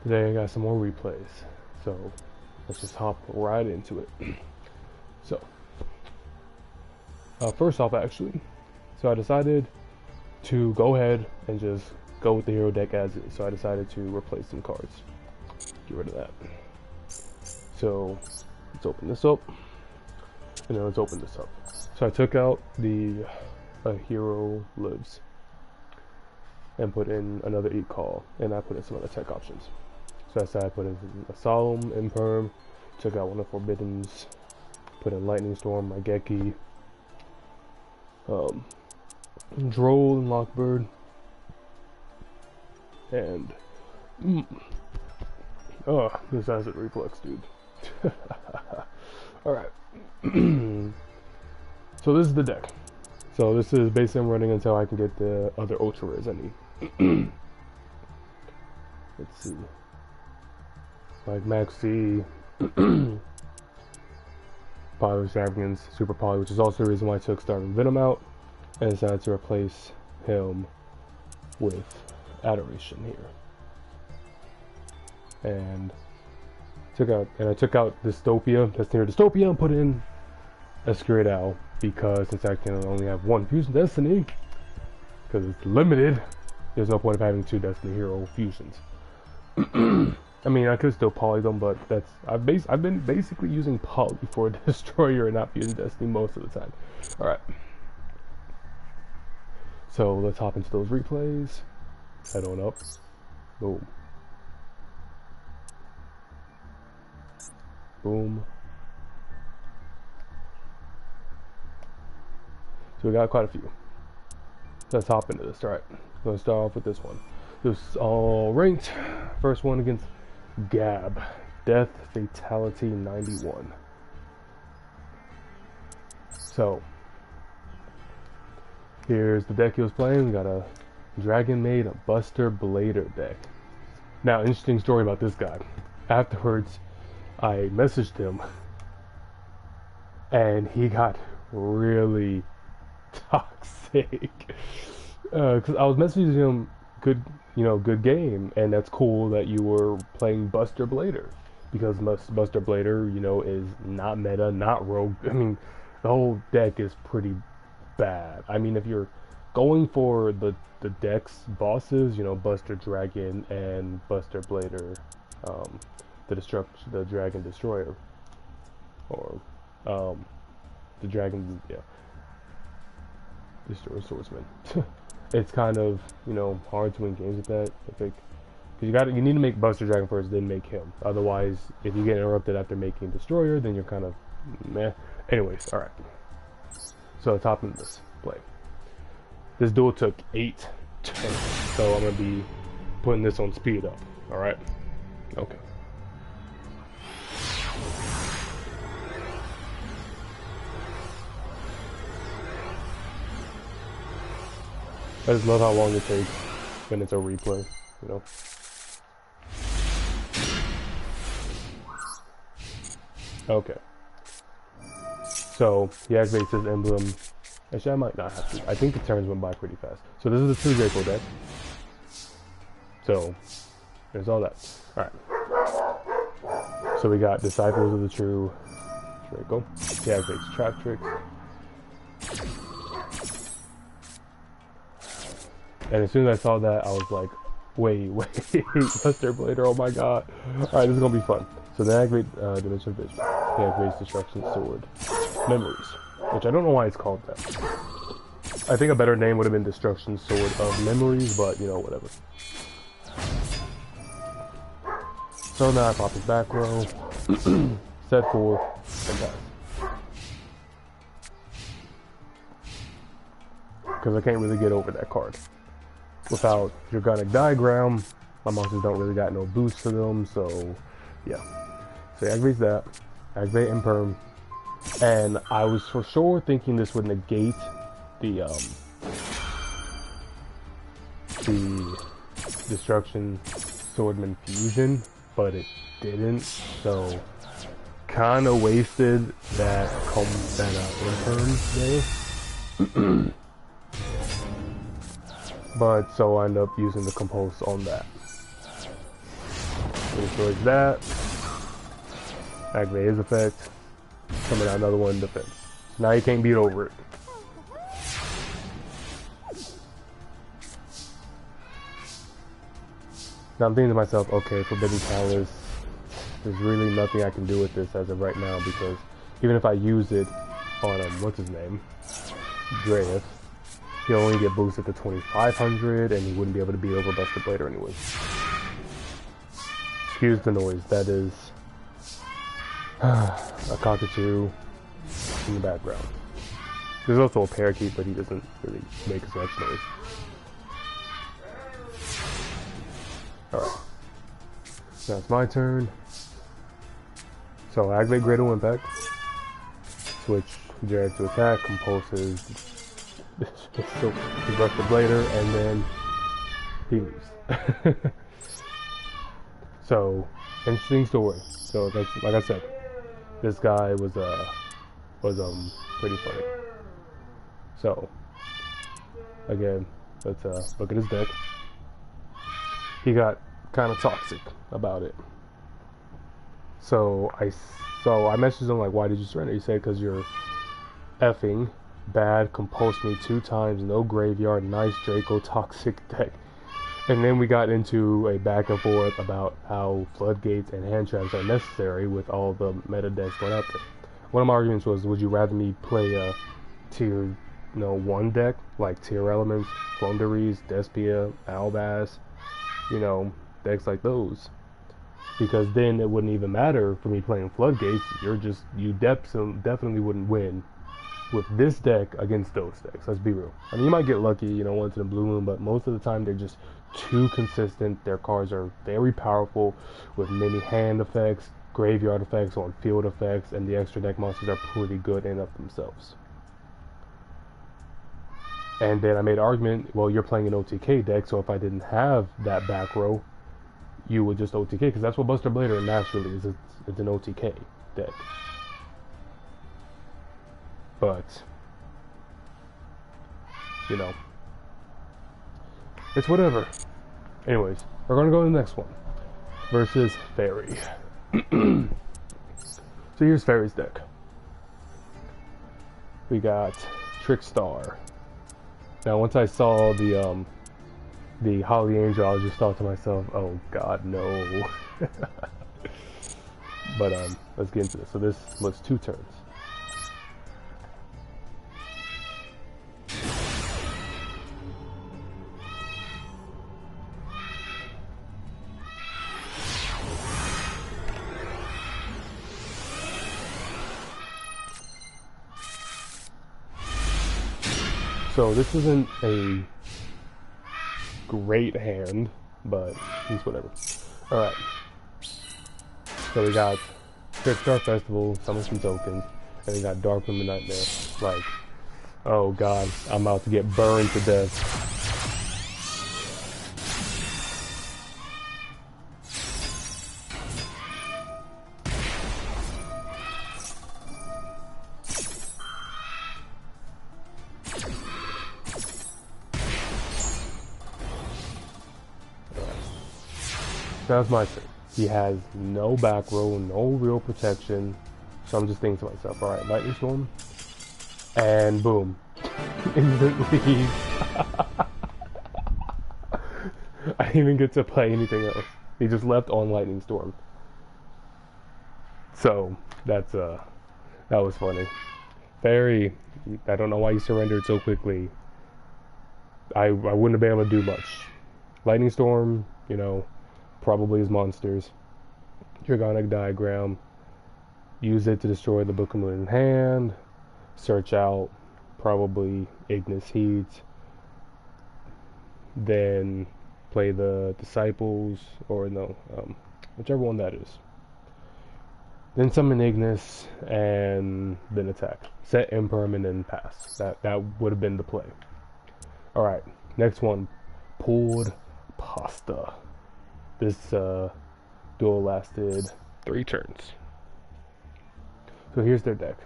Today I got some more replays, so let's just hop right into it. So, first off actually, so I decided to go ahead and just go with the hero deck as is. So I decided to replace some cards. Get rid of that. So, let's open this up, and then let's open this up. So I took out the hero lives, and put in another eat call, and I put in some other tech options. So I said I put in a Solemn, Imperm, took out one of Forbiddens, put in Lightning Storm, Raigeki, Droll and Lockbird, and this acid reflex, dude. Alright. So this is the deck. So this is basically I'm running until I can get the other ultra rares I need. Let's see. Like Maxi, Poly Extravagance, Super Poly, which is also the reason why I took Starving Venom out, and decided to replace him with Adoration here. And I took out Dystopia, that's near Dystopia, and put in Escurate Owl, because since I can only have one Fusion Destiny, because it's limited, there's no point of having two Destiny Hero fusions. I mean, I could still poly them, but that's I've been basically using poly for Destroyer and not Fusion Destiny most of the time. All right. So let's hop into those replays. Head on up. Boom. Boom. So we got quite a few. Let's hop into this. All right. Gonna start off with this one. This is all ranked. First one against Gab. Death Fatality 91. So here's the deck he was playing. We got a Dragon Maid, a Buster Blader deck. Now, interesting story about this guy. Afterwards, I messaged him, and he got really toxic. Because I was messaging him, good game, and that's cool that you were playing Buster Blader, because Buster Blader, is not meta, not rogue. I mean, the whole deck is pretty bad. I mean, if you're going for the deck's bosses, Buster Dragon and Buster Blader, the Dragon Destroyer, or the Dragon, Destroyer Swordsman. It's kind of, hard to win games with that, I think. Because you need to make Buster Dragon first, then make him. Otherwise, if you get interrupted after making Destroyer, then you're kind of meh. Anyways, alright. So let's hop into this play. This duel took 8 turns, so I'm going to be putting this on speed up. Alright? Okay. I just love how long it takes when it's a replay, Okay. So, he activates his emblem. Actually, I might not have to. I think the turns went by pretty fast. So this is a True Grateful deck. So, there's all that. Alright. So we got Disciples of the True Draco. He activates Trap Tricks. And as soon as I saw that, I was like, wait, Buster Blader, oh my god. Alright, this is gonna be fun. So then I activate Dimension Vision. He activates Destruction Sword. Memories. Which I don't know why it's called that. I think a better name would have been Destruction Sword of Memories, but, whatever. So now I pop his back row, set 4, and pass. Because I can't really get over that card. Without Dragonic Diagram, my monsters don't really got no boost to them, so yeah. So he activates that, activate Imperm, and I was for sure thinking this would negate the Destruction Swordman fusion, but it didn't, so kinda wasted that Imperm there. But so I end up using the Compulse on that. It destroys that. Activate his effect. Summon out another one in defense. So now you can't beat over it. Now I'm thinking to myself, okay, Forbidden Palace, there's really nothing I can do with this as of right now, because even if I use it on, what's his name? Dreas, he'll only get boosted to 2500 and he wouldn't be able to beat over Buster Blader anyways. Excuse the noise, that is a cockatoo in the background. There's also a parakeet, but he doesn't really make as much noise. Alright. Now it's my turn. So I activate Greater Impact. Switch Jared to attack, compulses so he rush the Blader, and then he leaves. So, interesting story. So like I said, this guy was pretty funny. So again, let's look at his deck. He got kind of toxic about it. So I messaged him like, why did you surrender? He said, because you're effing bad, compulsed me 2 times, no graveyard, nice Draco, toxic deck. And then we got into a back and forth about how floodgates and hand traps are necessary with all the meta decks going out there. One of my arguments was, would you rather me play a tier 1 deck, like Tier Elements, Flunderies, Despia, Albass, decks like those? Because then it wouldn't even matter for me playing floodgates. You definitely wouldn't win with this deck against those decks. Let's be real. I mean, you might get lucky, once in a blue moon, but most of the time they're just too consistent. Their cards are very powerful with many hand effects, graveyard effects, on field effects, and the extra deck monsters are pretty good in of themselves. And then I made an argument, well, you're playing an OTK deck, so if I didn't have that back row, you would just OTK, because that's what Buster Blader naturally is. It's an OTK deck. But, it's whatever. Anyways, we're going to go to the next one. Versus Fairy. So here's Fairy's deck. We got Trickstar. Now once I saw the Holly Angel, I just thought to myself, oh god, no. But let's get into this. So this was 2 turns. So this isn't a great hand, but it's whatever. Alright. So we got Trickstar Festival, Summon some tokens, and we got Dark Women Nightmare. Like, oh god, I'm about to get burned to death. That's my turn. He has no back row, no real protection. So I'm just thinking to myself, alright, Lightning Storm. And boom. Instant leave. I didn't even get to play anything else. He just left on Lightning Storm. So that was funny. Fairy, I don't know why you surrendered so quickly. I wouldn't have been able to do much. Lightning Storm, probably his monsters. Dragonic Diagram. Use it to destroy the Book of Moon in hand. Search out probably Ignis Heat. Then play the Disciples, or no, whichever one that is. Then summon Ignis and then attack. Set Imperm and then pass. That would have been the play. Alright, next one. Pulled Pasta. This duel lasted 3 turns. So here's their deck.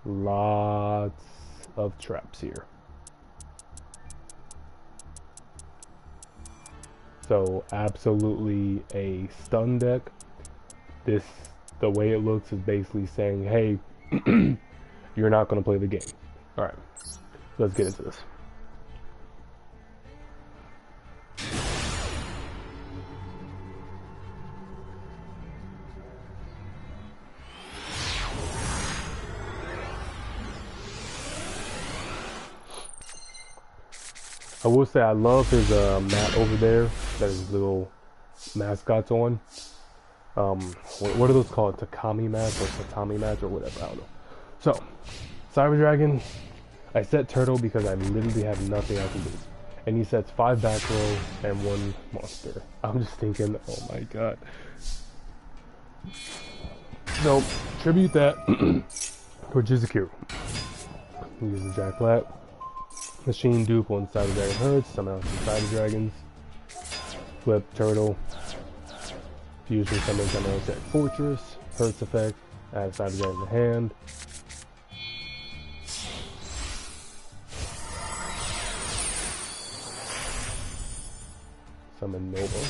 Lots of traps here. So absolutely a stun deck. This, the way it looks is basically saying, hey, you're not going to play the game. Alright, let's get into this. I will say I love his mat over there that his little mascot's on. What are those called? Takami mats or tatami mats or whatever, I don't know. So, Cyber Dragon, I set Turtle because I literally have nothing I can do. And he sets 5 back row and 1 monster. I'm just thinking, oh my god. So, tribute that for Jizukiru. Use the Jack Black. Machine dupe on Cyber Dragon Hurts, summon out some Cyber Dragons. Flip Turtle. Fusion summon out set Fortress. Hurts effect. Add Cyber Dragon to hand. Summon Nova.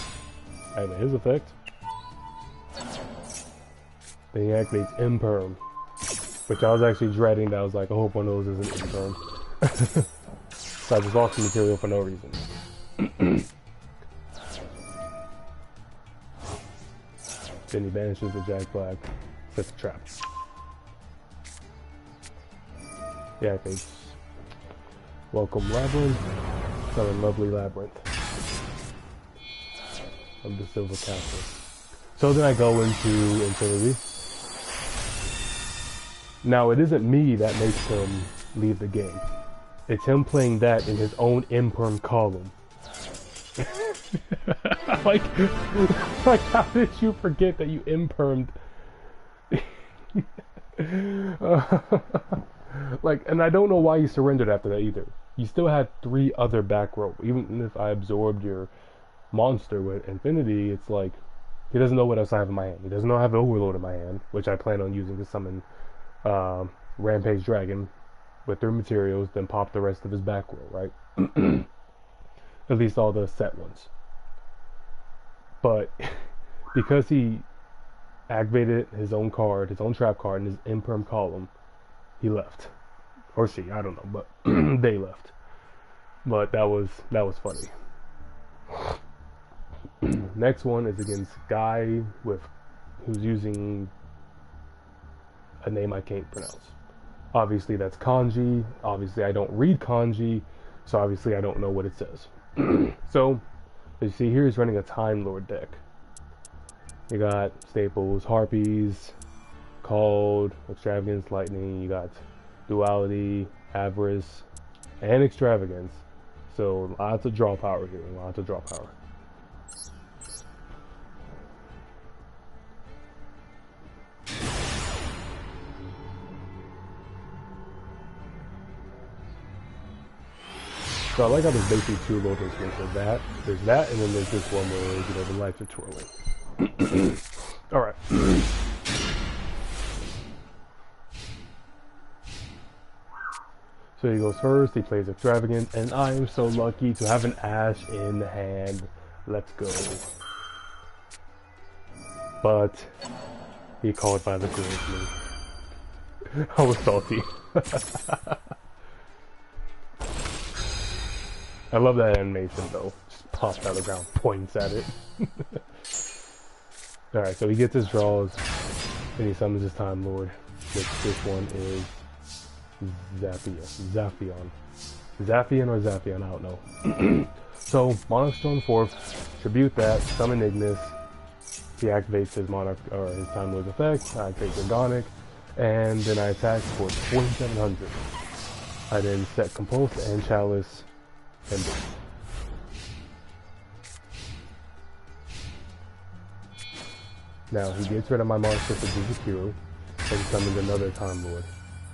Activate his effect. Then he activates Imperm. Which I was actually dreading. That I was like, I hope one of those isn't Imperm. So I just lost the material for no reason. Then he banishes the Jack Black, sets a trap. He activates Welcome Labyrinth, summon Lovely Labyrinth of the Silver Castle. So then I go into Infinity. Now it isn't me that makes him leave the game. It's him playing that in his own Imperm column. like how did you forget that you Impermed? And I don't know why you surrendered after that either. You still had 3 other back row. Even if I absorbed your monster with Infinity, it's like, he doesn't know what else I have in my hand. He doesn't know I have Overload in my hand, which I plan on using to summon Rampage Dragon with 3 materials, then pop the rest of his back row, right? At least all the set ones. But because he activated his own card, his own trap card in his Imperm column, he left. Or she, I don't know, but they left. But that was funny. Next one is against Guy who's using a name I can't pronounce. Obviously that's kanji. Obviously I don't read kanji, so obviously I don't know what it says. So, as you see here, he's running a Time Lord deck. You got staples, Harpies, Cold, Extravagance, Lightning. You got Duality, Avarice, and Extravagance. So lots of draw power here, lots of draw power. So I like how there's basically 2 loading screens. There's that, and then there's this one where, the lights are twirling. Alright. So he goes first, he plays Extravagant, and I am so lucky to have an Ash in hand. Let's go. But he called by the me. I was salty. I love that animation though. Just pops out of the ground, points at it. Alright, so he gets his draws, and he summons his Time Lord, which this one is Zaphion. Zaphion or Zaphion, I don't know. So, Monarch's Throne 4th, tribute that, summon Ignis. He activates his Monarch, or his Time Lord's effect, I take Dragonic, and then I attack for 4700. I then set Compulse and Chalice, and boom. Now, he gets rid of my monster for Jizukiru, and summons another Time Lord,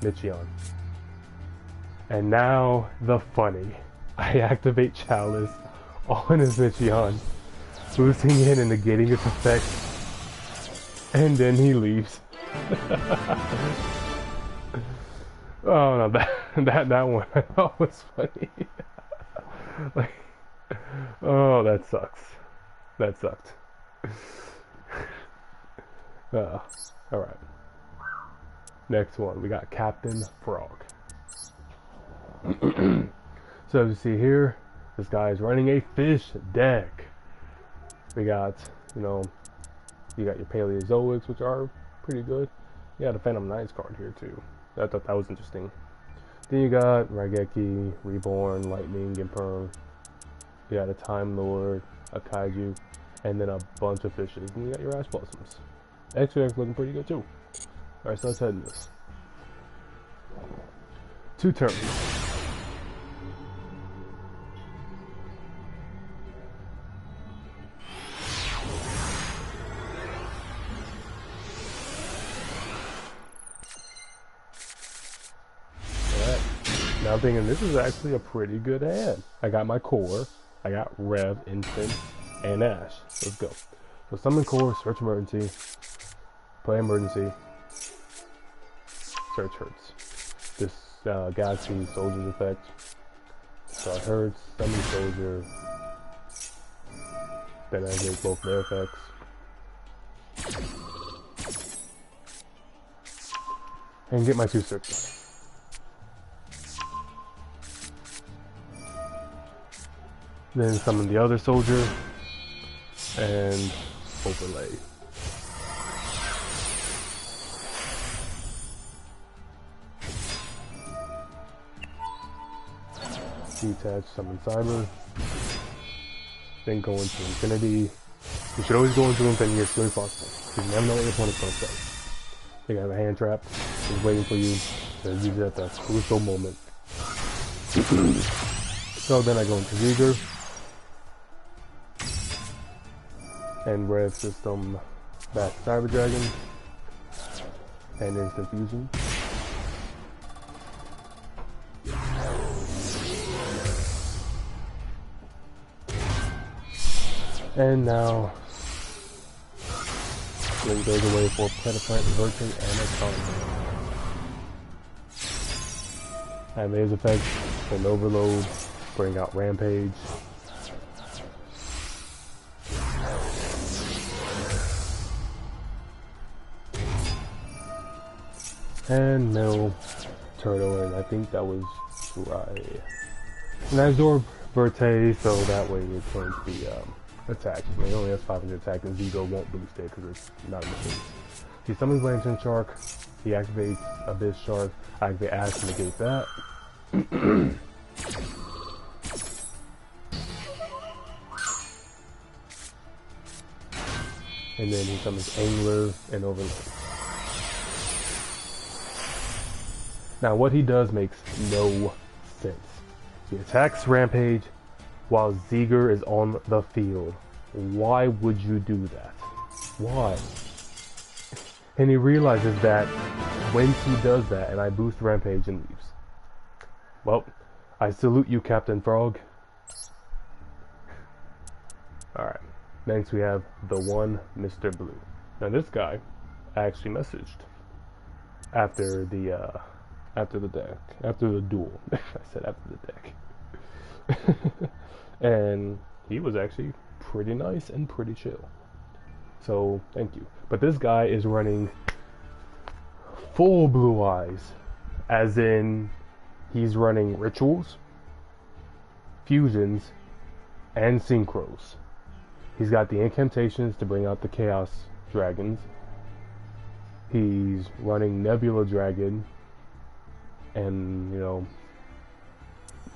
Michion. And now, the funny. I activate Chalice on his Michion, boosting it and negating its effect, and then he leaves. Oh no, that one that was funny. Like, oh, that sucks. That sucked. Alright. Next one, we got Captain Frog. So as you see here, this guy is running a fish deck. We got, you know, you got your Paleozoics, which are pretty good. You got a Phantom Knights card here too. I thought that was interesting. Then you got Raigeki, Reborn, Lightning, and Perm. You got a Time Lord, a Kaiju, and then a bunch of fishes. And you got your Ash Blossoms. Extract's looking pretty good too. Alright, so let's head in this. 2 turns. Alright. Now I'm thinking this is actually a pretty good hand. I got my core, I got Rev, Instant, and Ash. Let's go. So summon core, search emergency, play emergency, search hurts. This Galaxy Soldier's effect. So it hurts, summon soldier. Then I get both their effects. And get my 2 searches. Then summon the other soldier and overlay. Detach, summon Cyber. Then go into Infinity. You should always go into Infinity as soon as possible, because you never know what your opponent's going to say. They have a hand trap, just waiting for you to use it at that crucial moment. So then I go into Vigor. And Rev System back Cyber Dragon. And Instant Fusion. And now, Link goes away for Predaplant, Virgin, and Atomic. And there's effect, and Overload, bring out Rampage. And Mill, Turtle, and I think that was right. And I absorb Verte, so that way it turns the attack. He only has 500 attack, and Zigo won't boost it because it's not a machine. He summons Lantern Shark, he activates Abyss Shark, I activate Ash to negate that. And then he summons Angler and Overlord. Now what he does makes no sense. He attacks Rampage while Ziger is on the field. Why would you do that? Why? And he realizes that when he does that, and I boost Rampage and leaves. Well, I salute you, Captain Frog. Alright, next we have the one Mr. Blue. Now this guy actually messaged after the duel. I said after the deck. And he was actually pretty nice and pretty chill. So, thank you. But this guy is running full Blue Eyes. As in, he's running Rituals, Fusions, and Synchros. He's got the incantations to bring out the Chaos Dragons. He's running Nebula Dragon. And, you know,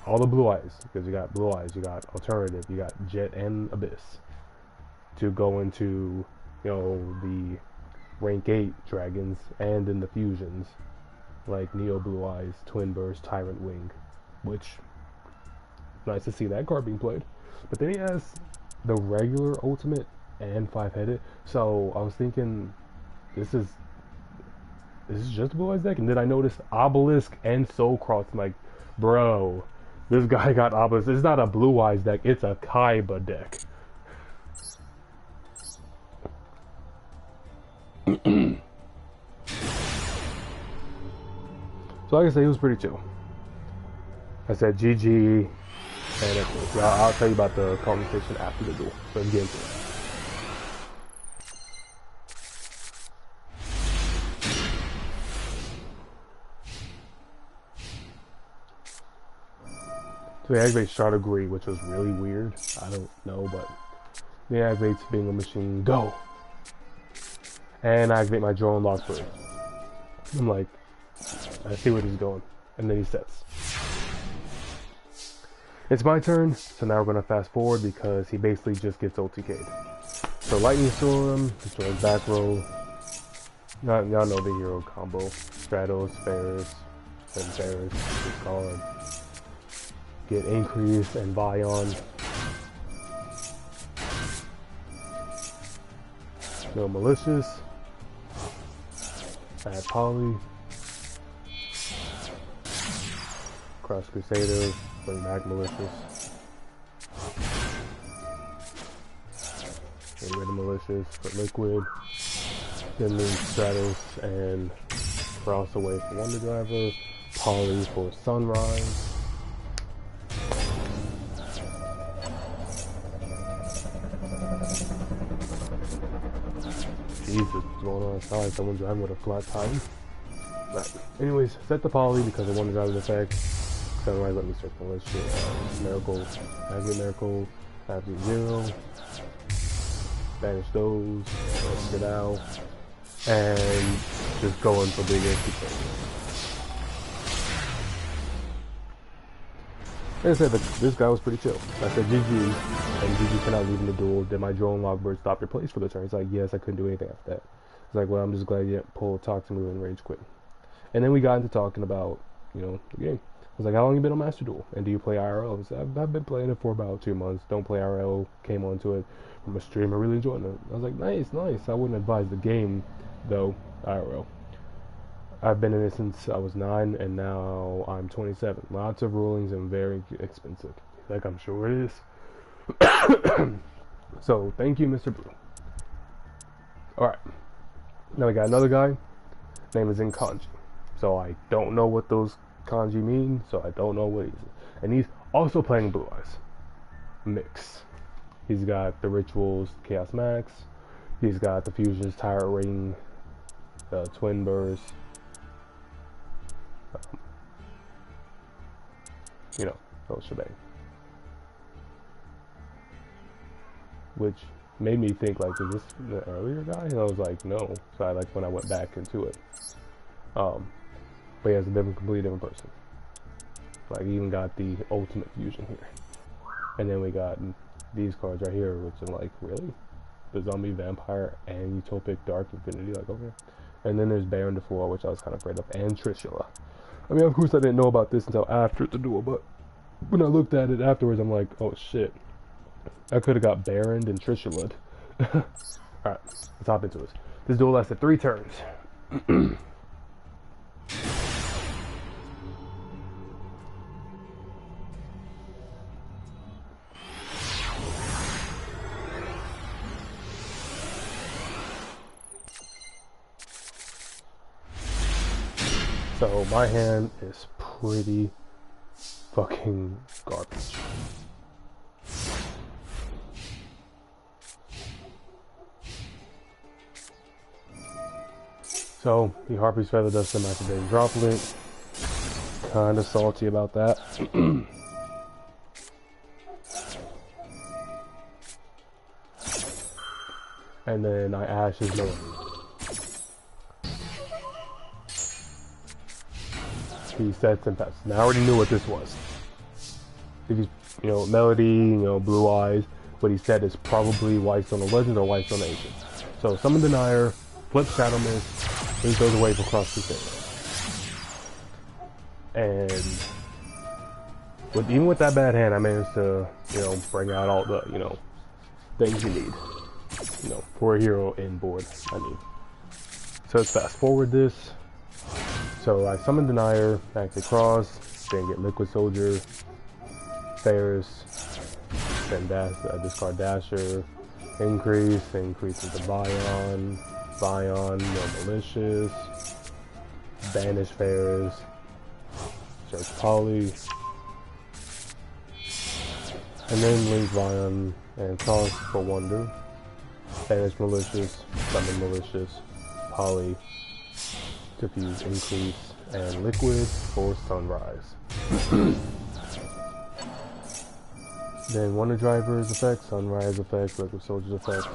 all the Blue Eyes, because you got Blue Eyes, you got Alternative, you got Jet and Abyss to go into, you know, the rank 8 dragons and in the fusions like Neo Blue Eyes, Twin Burst, Tyrant Wing, which nice to see that card being played. But then he has the regular ultimate and 5-headed, so I was thinking this is just a Blue Eyes deck, and then I noticed Obelisk and Soul Cross. I'm like, bro, this guy got Obelisk. It's not a Blue Eyes deck, it's a Kaiba deck. So like I said, he was pretty chill. I said GG, and I'll tell you about the conversation after the duel. So let's get into it. So he activates Shard of Greed, which was really weird. I don't know, but he activates Bingo Machine, go! And I activate my drone Lockbird. I'm like, I see where this is going. And then he sets. It's my turn, so now we're going to fast forward because he basically just gets OTK'd. So Lightning Storm, destroys back row. Y'all know the hero combo. Stratos, Ferris, and Ferris, discard. Get Increase and Vion. No Malicious. Add Poly. Cross Crusader. Bring back Malicious. Get rid of Malicious. Put Liquid. Then move Stratos and Cross away for Wonder Driver. Poly for Sunrise. Jesus, what's going on outside? Someone's driving with a flat tire. But anyways, set the Poly because I want to drive the effect. Sunrise, let me search my list here. Miracle, Activate Miracle, Activate Zero, Banish those, get out, and just go until big XP. Like I said, this guy was pretty chill. I said GG, and GG cannot leave in the duel. Did my drone Logbird stop your place for the turn? He's like, yes, I couldn't do anything after that. He's like, well, I'm just glad you didn't pull Toxic Move and Rage Quit. And then we got into talking about, you know, the game. I was like, how long you been on Master Duel? And do you play IRL? I said, I've been playing it for about 2 months. Don't play IRL. Came onto it from a stream. I really enjoyed it. I was like, nice, nice. I wouldn't advise the game, though, IRL. I've been in it since I was 9, and now I'm 27. Lots of rulings and very expensive. Like, I'm sure it is. So, thank you, Mr. Blue. Alright. Now we got another guy. Name is in kanji. So, I don't know what those kanji mean, so I don't know what he's... And he's also playing Blue Eyes. Mix. He's got the Rituals, Chaos Max. He's got the Fusions, Tyrant Ring, Twin Burst. You know, whole shebang. Which made me think, like, is this the earlier guy? And I was like, no. So I, like, when I went back into it. But he has a completely different person. Like, he even got the Ultimate Fusion here. And then we got these cards right here, which are like, really? The Zombie Vampire and Utopic Dark Infinity, like, okay. And then there's Baron de Fleur, which I was kind of afraid of, and Trishula. I mean, of course I didn't know about this until after the duel, but when I looked at it afterwards, I'm like, oh shit. I could have got Baron and Trishula. Alright, let's hop into this. This duel lasted 3 turns. So my hand is pretty fucking garbage. So he Harpy's Feather Dust him activating Droplet. Kinda salty about that. And then I Ash his Melody. He sets and passes. Now I already knew what this was. Because, you know, Melody, you know, Blue Eyes. What he said is probably Whitestone of Legends or Whitestone Ancient. So Summon Denier, flip Shadow Mist, and goes away for Cross Crusader. And even with that bad hand, I managed to, you know, bring out all the, you know, things you need. You know, for a hero in board, I mean. So let's fast forward this. So I summon Denier, activate Cross, then get Liquid Soldier, Ferris, then discard Dasher, increase into Vion, no Malicious, banish Ferris, search Poly, and then link Vion and Cross for Wonder, banish Malicious, summon Malicious, Poly, diffuse increase, and Liquid for Sunrise. Then Wonder Driver's effect, Sunrise effect, Liquid Soldier's effect.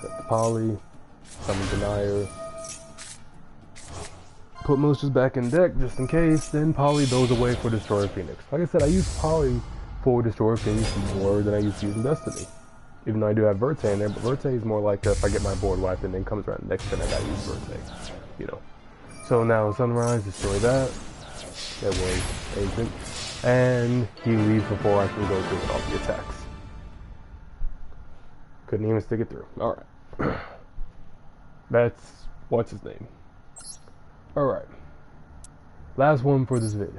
Set the Poly, Summon Denier. Put Militias back in deck just in case, then Poly goes away for Destroyer Phoenix. Like I said, I use Poly for Destroyer Phoenix more than I used to use in Destiny. Even though I do have Verte in there, but Verte is more like if I get my board wiped and then comes around next turn I gotta use Verte. You know. So now Sunrise, destroy that. That was ancient. And he leaves before I can go through with all the attacks. Couldn't even stick it through. Alright. That's what's his name. Alright. Last one for this vid.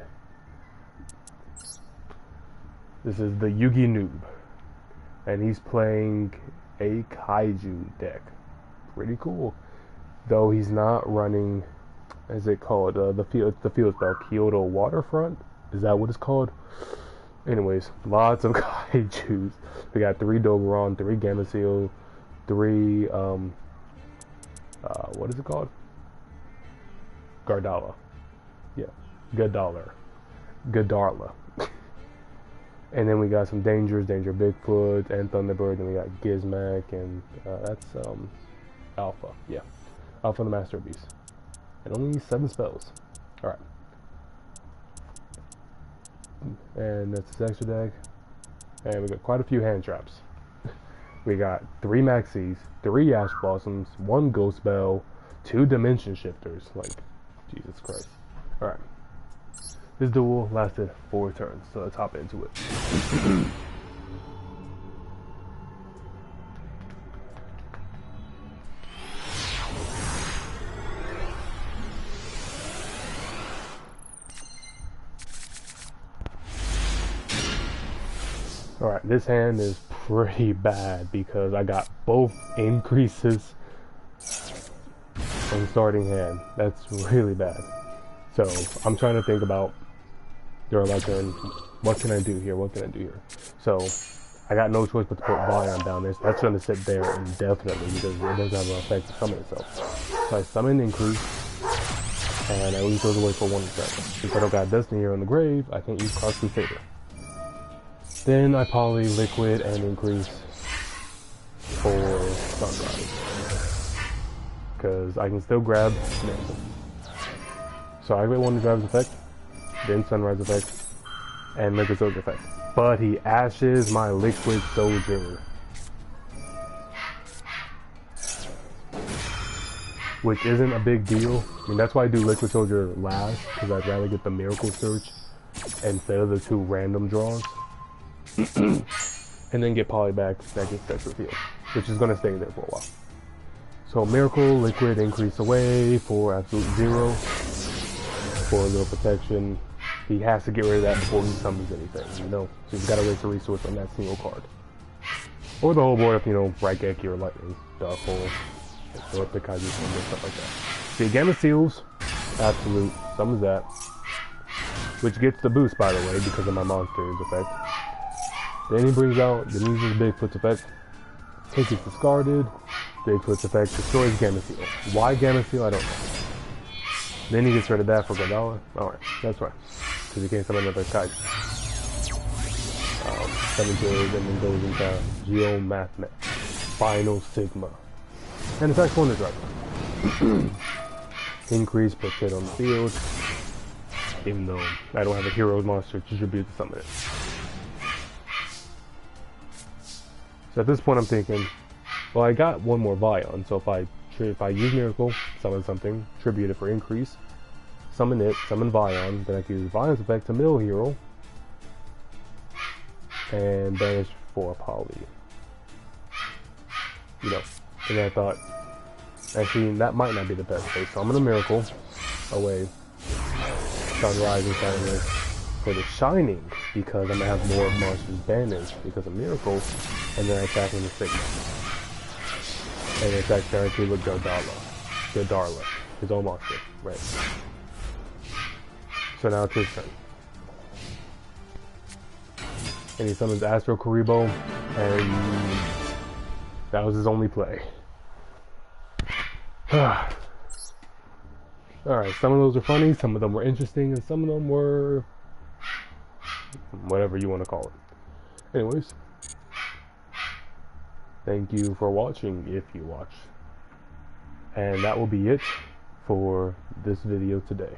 This is the Yugi Noob. And he's playing a Kaiju deck. Pretty cool. Though he's not running, as it called, the field spell, Kyoto Waterfront. Is that what it's called? Anyways, lots of Kaijus. We got 3 Doberon, 3 Gameciel, 3, what is it called? Gardala. Yeah, Godarla. And then we got some Danger Bigfoot, and Thunderbird, and we got Gizmac, and that's Alpha. Yeah, Alpha the Master Beast. And only 7 spells. Alright. And that's his extra deck. And we got quite a few hand traps. We got 3 Maxis, 3 Ash Blossoms, 1 Ghost Bell, 2 Dimension Shifters. Like, Jesus Christ. Alright. This duel lasted 4 turns, so let's hop into it. Alright, this hand is pretty bad because I got both increases on starting hand. That's really bad. So I'm trying to think about during my turn, what can I do here? So I got no choice but to put Vion down there. So that's going to sit there indefinitely because it doesn't have an effect to summon itself. So I summon Increase, and I leave those away for 1 turn. Since I don't got Destiny here on the grave, I can't use Cross Crusader. Then I Poly, Liquid, and Increase for Sunrise. Because I can still grab Mantle. So I get Wonder Driver's effect, then Sunrise effect, and Liquid Soldier effect. But he ashes my Liquid Soldier. Which isn't a big deal. I mean, that's why I do Liquid Soldier last, because I'd rather get the Miracle Search instead of the 2 random draws. And then get Poly back, that gets Special Field, which is going to stay there for a while. So Miracle, Liquid, Increase away for absolute 0. For a little protection. He has to get rid of that before he summons anything, you know? So he's got to waste a resource on that single card. Or the whole board if, you know, Raigeki or Lightning, Dark Hole, or the Kaiju Thunder, stuff like that. See, Gamma Seals, absolute, summons that. Which gets the boost, by the way, because of my monster's effect. Then he brings out the uses Bigfoot's effect. It gets discarded. Bigfoot's effect destroys Gameciel. Why Gameciel? I don't know. Then he gets rid of that for $1. Alright, that's right. Because he can't summon another Kaiju. 7 kills and then goes into Geomathmet. Final Sigma. And attacks Wonder Driver. Increase, puts it on the field. Even though I don't have a hero's monster to tribute to summon it. So at this point I'm thinking, well, I got 1 more Vion, so if I use Miracle, summon something, tribute it for Increase, summon it, summon Vion, then I can use Vion's effect to mill hero, and banish for a Poly. You know, and I thought, actually, that might not be the best way, so I'm gonna Miracle away, Sunrise and Sunrise for the Shining, because I'm gonna have more monsters banished because of Miracle, and then I attack with the Sigma. And attack directly with Godarla, his own monster, right? So now it's his turn. And he summons Astro Karibo, and that was his only play. Alright, some of those are funny, some of them were interesting, and some of them were whatever you want to call it. Anyways, thank you for watching if you watch. And that will be it for this video today.